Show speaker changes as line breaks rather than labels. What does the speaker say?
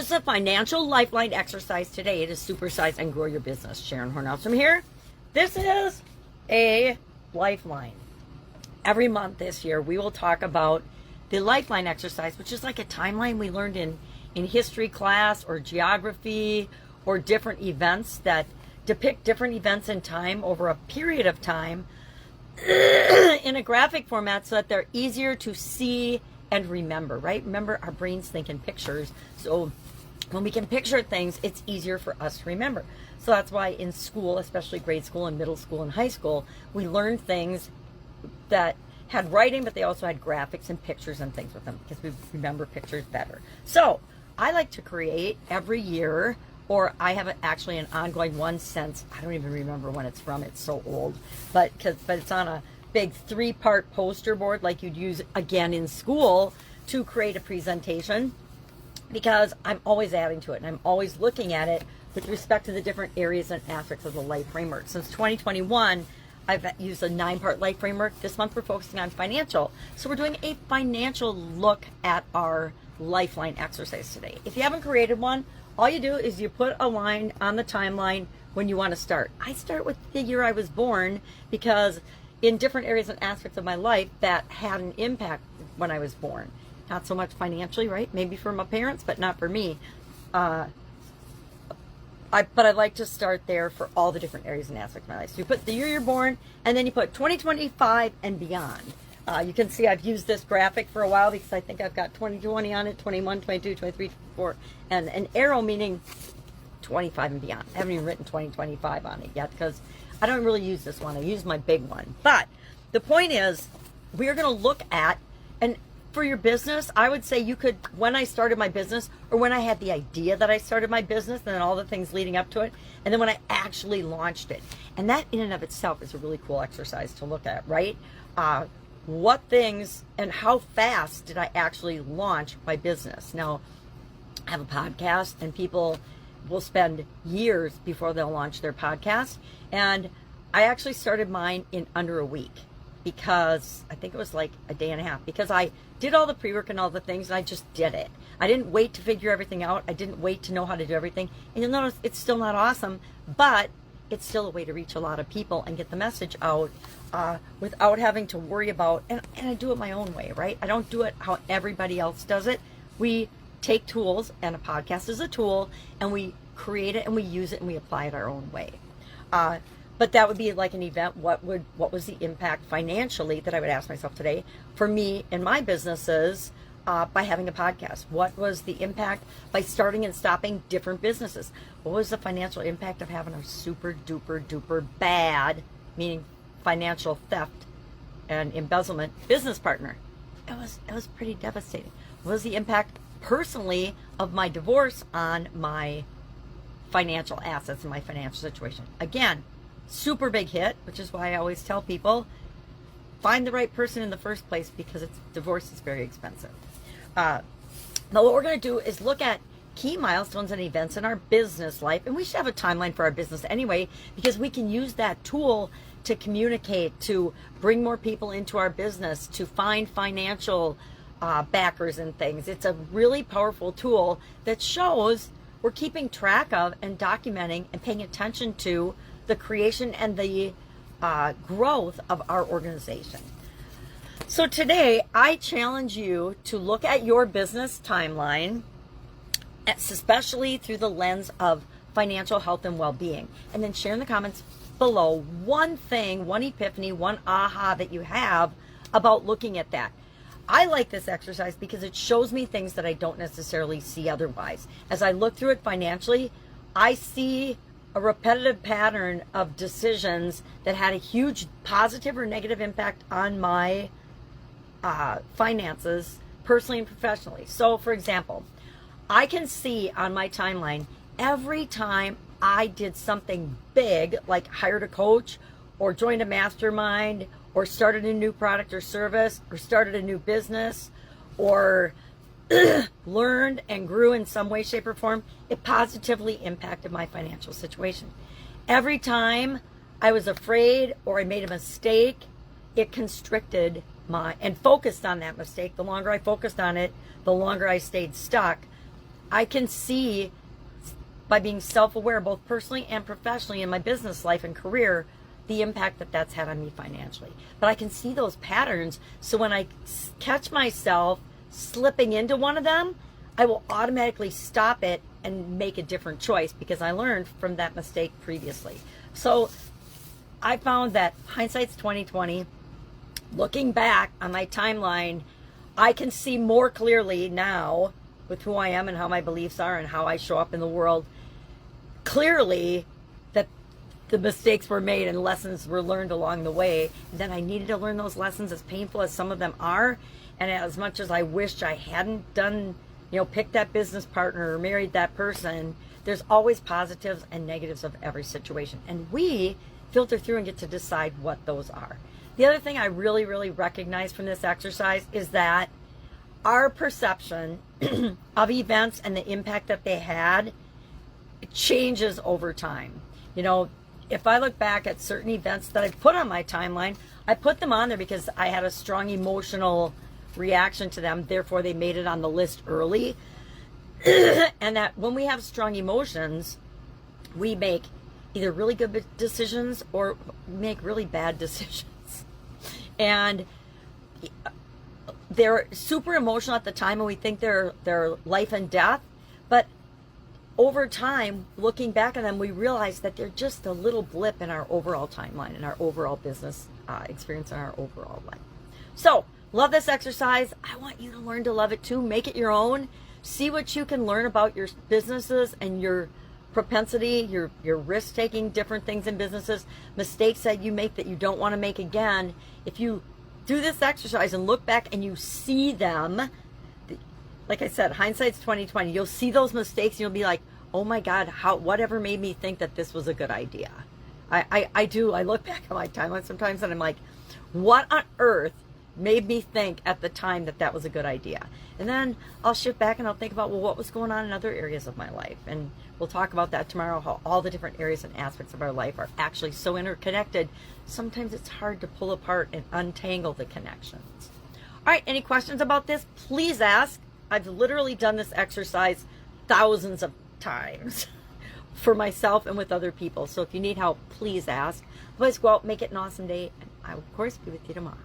This is a Financial Lifeline Exercise. Today it is Supersize and Grow Your Business. Sharon Horne-Ellstrom here. This is a lifeline. Every month this year we will talk about the Lifeline Exercise, which is like a timeline we learned in history class or geography, or different events that depict different events in time over a period of time in a graphic format so that they're easier to see and remember, right? Remember, our brains think in pictures. So when we can picture things, it's easier for us to remember. So that's why in school, especially grade school and middle school and high school, we learned things that had writing, but they also had graphics and pictures and things with them because we remember pictures better. So I like to create every year, or I have actually an ongoing one since, I don't even remember when it's from, it's so old, but it's on a big 3-part poster board like you'd use again in school to create a presentation, because I'm always adding to it and I'm always looking at it with respect to the different areas and aspects of the life framework. Since 2021, I've used a 9-part life framework. This month we're focusing on financial. So we're doing a financial look at our Lifeline exercise today. If you haven't created one, all you do is you put a line on the timeline when you want to start. I start with the year I was born because in different areas and aspects of my life that had an impact when I was born. Not so much financially, right? Maybe for my parents, but not for me. But I like to start there for all the different areas and aspects of my life. So you put the year you're born, and then you put 2025 and beyond. You can see I've used this graphic for a while because I think I've got 2020 on it, 21, 22, 23, 24, and an arrow meaning 25 and beyond. I haven't even written 2025 on it yet because I don't really use this one. I use my big one. But the point is, we're going to look at, and for your business, I would say you could, when I started my business, or when I had the idea that I started my business, and then all the things leading up to it, and then when I actually launched it. And that in and of itself is a really cool exercise to look at, right? What things and how fast did I actually launch my business? Now, I have a podcast, and people will spend years before they'll launch their podcast. And I actually started mine in under a week, because I think it was like a day and a half, because I did all the pre-work and all the things, and I just did it. I didn't wait to figure everything out. I didn't wait to know how to do everything. And you'll notice it's still not awesome, but it's still a way to reach a lot of people and get the message out without having to worry about, and I do it my own way, right? I don't do it how everybody else does it. We take tools, and a podcast is a tool, and we create it and we use it and we apply it our own way. But that would be like an event. What was the impact financially that I would ask myself today for me and my businesses by having a podcast? What was the impact by starting and stopping different businesses? What was the financial impact of having a super duper duper bad, meaning financial theft and embezzlement, business partner? It was pretty devastating. What was the impact personally of my divorce on my financial assets and my financial situation? Again, super big hit, which is why I always tell people, find the right person in the first place, because divorce is very expensive. But what we're going to do is look at key milestones and events in our business life, and we should have a timeline for our business anyway, because we can use that tool to communicate, to bring more people into our business, to find financial backers and things. It's a really powerful tool that shows we're keeping track of and documenting and paying attention to the creation and the growth of our organization. So today, I challenge you to look at your business timeline, especially through the lens of financial health and well-being, and then share in the comments below one thing, one epiphany, one aha that you have about looking at that. I like this exercise because it shows me things that I don't necessarily see otherwise. As I look through it financially, I see a repetitive pattern of decisions that had a huge positive or negative impact on my finances, personally and professionally. So, for example, I can see on my timeline every time I did something big, like hired a coach or joined a mastermind or started a new product or service or started a new business or learned and grew in some way, shape, or form, it positively impacted my financial situation. Every time I was afraid or I made a mistake, it constricted and focused on that mistake. The longer I focused on it, the longer I stayed stuck. I can see by being self-aware, both personally and professionally in my business life and career, the impact that that's had on me financially. But I can see those patterns. So when I catch myself slipping into one of them, I will automatically stop it and make a different choice because I learned from that mistake previously. So I found that hindsight's 2020. Looking back on my timeline, I can see more clearly now with who I am and how my beliefs are and how I show up in the world, clearly that the mistakes were made and lessons were learned along the way. And then I needed to learn those lessons, as painful as some of them are. And as much as I wished I hadn't done, picked that business partner or married that person, there's always positives and negatives of every situation. And we filter through and get to decide what those are. The other thing I really, really recognize from this exercise is that our perception of events and the impact that they had changes over time. If I look back at certain events that I've put on my timeline, I put them on there because I had a strong emotional reaction to them. Therefore, they made it on the list early. And that when we have strong emotions, we make either really good decisions or make really bad decisions. And they're super emotional at the time and we think they're life and death. But over time, looking back on them, we realize that they're just a little blip in our overall timeline, in our overall business experience, in our overall life. So, love this exercise. I want you to learn to love it too. Make it your own. See what you can learn about your businesses and your propensity, your risk-taking, different things in businesses, mistakes that you make that you don't want to make again. If you do this exercise and look back and you see them, like I said, hindsight's 2020. You'll see those mistakes and you'll be like, oh my God, whatever made me think that this was a good idea? I do. I look back at my timeline sometimes and I'm like, what on earth made me think at the time that that was a good idea? And then I'll shift back and I'll think about, well, what was going on in other areas of my life? And we'll talk about that tomorrow, how all the different areas and aspects of our life are actually so interconnected. Sometimes it's hard to pull apart and untangle the connections. All right, any questions about this? Please ask. I've literally done this exercise thousands of times for myself and with other people. So if you need help, please ask. Otherwise, go out, make it an awesome day, and I will, of course, be with you tomorrow.